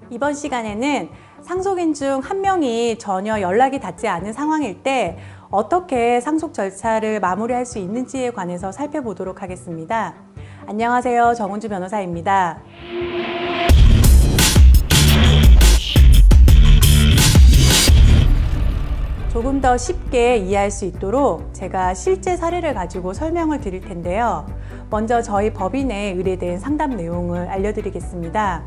이번 시간에는 상속인 중 한 명이 전혀 연락이 닿지 않은 상황일 때 어떻게 상속 절차를 마무리할 수 있는지에 관해서 살펴보도록 하겠습니다. 안녕하세요. 정은주 변호사입니다. 조금 더 쉽게 이해할 수 있도록 제가 실제 사례를 가지고 설명을 드릴 텐데요. 먼저 저희 법인에 의뢰된 상담 내용을 알려드리겠습니다.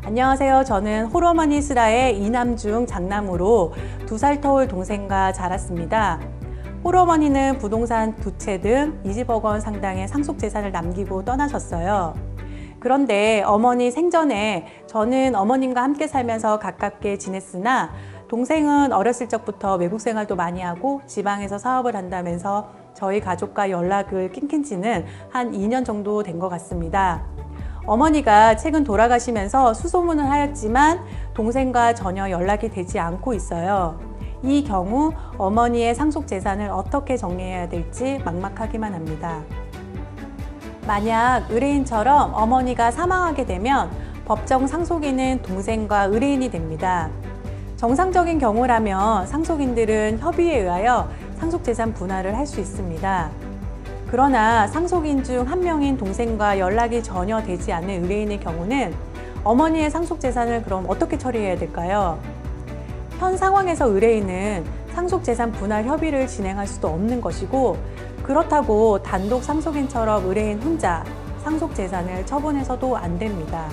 안녕하세요. 저는 홀어머니 슬하의 이남 중 장남으로 2살 터울 동생과 자랐습니다. 홀어머니는 부동산 2채 등 20억 원 상당의 상속재산을 남기고 떠나셨어요. 그런데 어머니 생전에 저는 어머님과 함께 살면서 가깝게 지냈으나 동생은 어렸을 적부터 외국 생활도 많이 하고 지방에서 사업을 한다면서 저희 가족과 연락을 끊긴 지는 한 2년 정도 된 것 같습니다. 어머니가 최근 돌아가시면서 수소문을 하였지만 동생과 전혀 연락이 되지 않고 있어요. 이 경우 어머니의 상속 재산을 어떻게 정리해야 될지 막막하기만 합니다. 만약 의뢰인처럼 어머니가 사망하게 되면 법정 상속인은 동생과 의뢰인이 됩니다. 정상적인 경우라면 상속인들은 협의에 의하여 상속재산 분할을 할 수 있습니다. 그러나 상속인 중 한 명인 동생과 연락이 전혀 되지 않는 의뢰인의 경우는 어머니의 상속재산을 그럼 어떻게 처리해야 될까요? 현 상황에서 의뢰인은 상속재산 분할 협의를 진행할 수도 없는 것이고, 그렇다고 단독 상속인처럼 의뢰인 혼자 상속재산을 처분해서도 안 됩니다.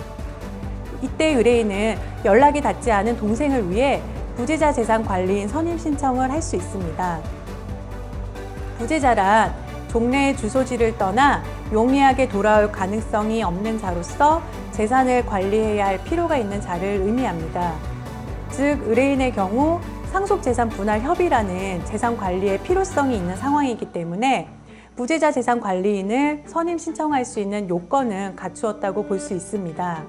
이때 의뢰인은 연락이 닿지 않은 동생을 위해 부재자 재산 관리인 선임 신청을 할 수 있습니다. 부재자란 종래의 주소지를 떠나 용이하게 돌아올 가능성이 없는 자로서 재산을 관리해야 할 필요가 있는 자를 의미합니다. 즉, 의뢰인의 경우 상속재산 분할 협의라는 재산 관리의 필요성이 있는 상황이기 때문에 부재자 재산 관리인을 선임 신청할 수 있는 요건은 갖추었다고 볼 수 있습니다.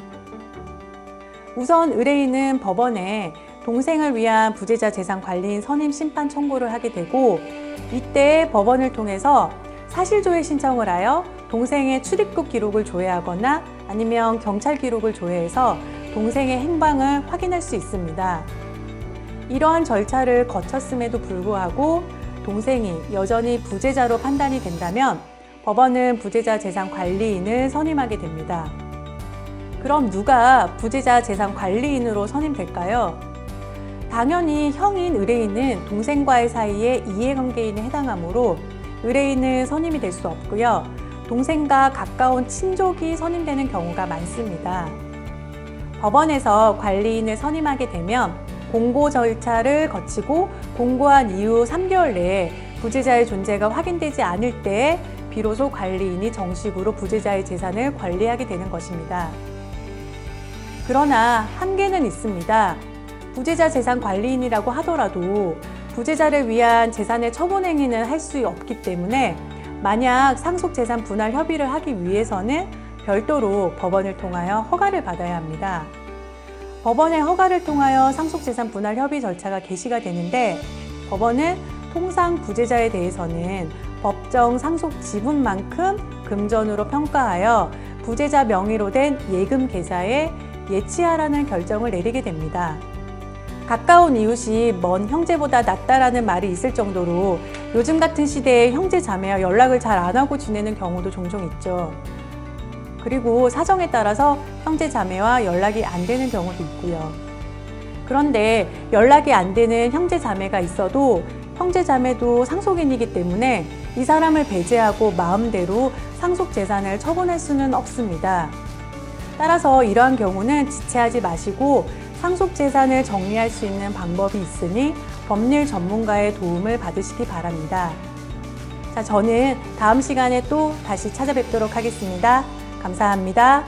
우선 의뢰인은 법원에 동생을 위한 부재자 재산 관리인 선임 심판 청구를 하게 되고, 이때 법원을 통해서 사실조회 신청을 하여 동생의 출입국 기록을 조회하거나 아니면 경찰 기록을 조회해서 동생의 행방을 확인할 수 있습니다. 이러한 절차를 거쳤음에도 불구하고 동생이 여전히 부재자로 판단이 된다면 법원은 부재자 재산 관리인을 선임하게 됩니다. 그럼 누가 부재자 재산 관리인으로 선임될까요? 당연히 형인 의뢰인은 동생과의 사이에 이해관계인에 해당하므로 의뢰인은 선임이 될 수 없고요. 동생과 가까운 친족이 선임되는 경우가 많습니다. 법원에서 관리인을 선임하게 되면 공고 절차를 거치고 공고한 이후 3개월 내에 부재자의 존재가 확인되지 않을 때 비로소 관리인이 정식으로 부재자의 재산을 관리하게 되는 것입니다. 그러나 한계는 있습니다. 부재자 재산 관리인이라고 하더라도 부재자를 위한 재산의 처분 행위는 할 수 없기 때문에 만약 상속재산 분할 협의를 하기 위해서는 별도로 법원을 통하여 허가를 받아야 합니다. 법원의 허가를 통하여 상속재산 분할 협의 절차가 개시가 되는데, 법원은 통상 부재자에 대해서는 법정 상속 지분만큼 금전으로 평가하여 부재자 명의로 된 예금 계좌에 예치하라는 결정을 내리게 됩니다. 가까운 이웃이 먼 형제보다 낫다라는 말이 있을 정도로 요즘 같은 시대에 형제 자매와 연락을 잘 안 하고 지내는 경우도 종종 있죠. 그리고 사정에 따라서 형제 자매와 연락이 안 되는 경우도 있고요. 그런데 연락이 안 되는 형제 자매가 있어도 형제 자매도 상속인이기 때문에 이 사람을 배제하고 마음대로 상속 재산을 처분할 수는 없습니다. 따라서 이러한 경우는 지체하지 마시고 상속 재산을 정리할 수 있는 방법이 있으니 법률 전문가의 도움을 받으시기 바랍니다. 자, 저는 다음 시간에 또 다시 찾아뵙도록 하겠습니다. 감사합니다.